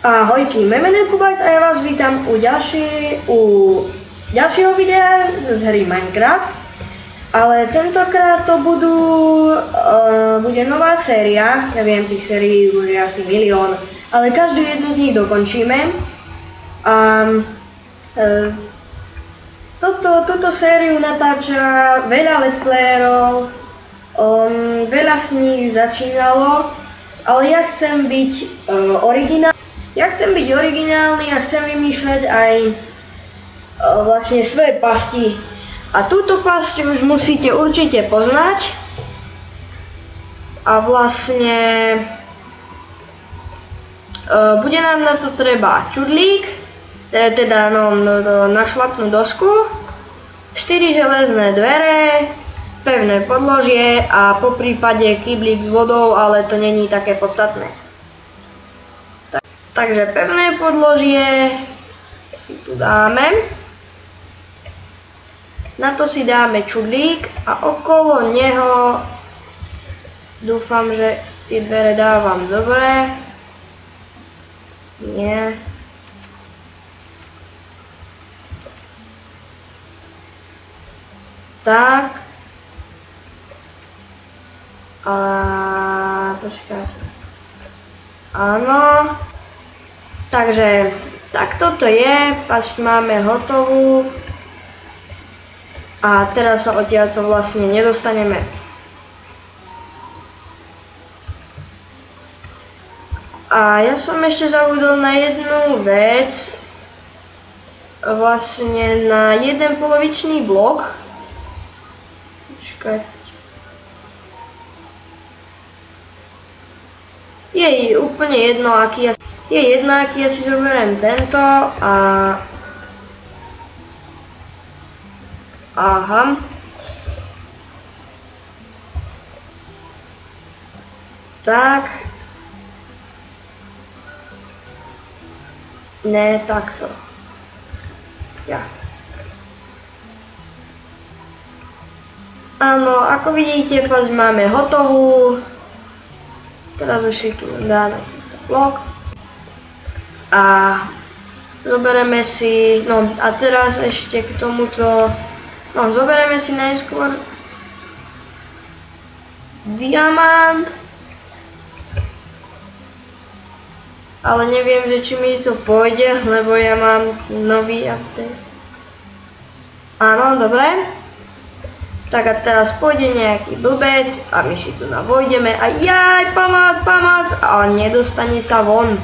Ahojky, moje meno je Kubajc a ja vás vítam u ďalšieho videa z hry Minecraft. Ale tentokrát to bude nová séria, neviem, tých sérií už je asi milión, ale každú jednu z nich dokončíme. Túto sériu natáča veľa let's playerov, veľa z nich začínalo, ale ja chcem byť originálny. Ja chcem byť originálny a chcem vymýšľať aj vlastne svoje pasti. A túto pasť už musíte určite poznať. A vlastne bude nám na to treba čudlík, teda našlapnú dosku, 4 železné dvere, pevné podložie a poprípade kyblík s vodou, ale to není také podstatné. Takže pevné podložie si tu dáme. Na to si dáme čudlík a okolo neho dúfam, že tie dvere dávam dobre. Nie. Tak. A počkajte. Áno. Takže, tak toto je, pasť máme hotovú a teraz sa odtiaľto vlastne nedostaneme. A ja som ešte zabudol na jednu vec, vlastne na jeden polovičný blok. Počkajte. Je úplne jedno, aký ja si zoberiem tento a... Aha. Tak. Ne, takto. Ja. Áno, ako vidíte, pasť máme hotovú. Teraz už si tu dáme blok. A zoberieme si, no a teraz ešte k tomuto, no zoberieme si najskôr diamant, ale neviem, že či mi to pôjde, lebo ja mám nový update. Áno, dobre. Tak a teraz pôjde nejaký blbec a my si tu navojdeme a jaj, pomoc, a on nedostane sa von.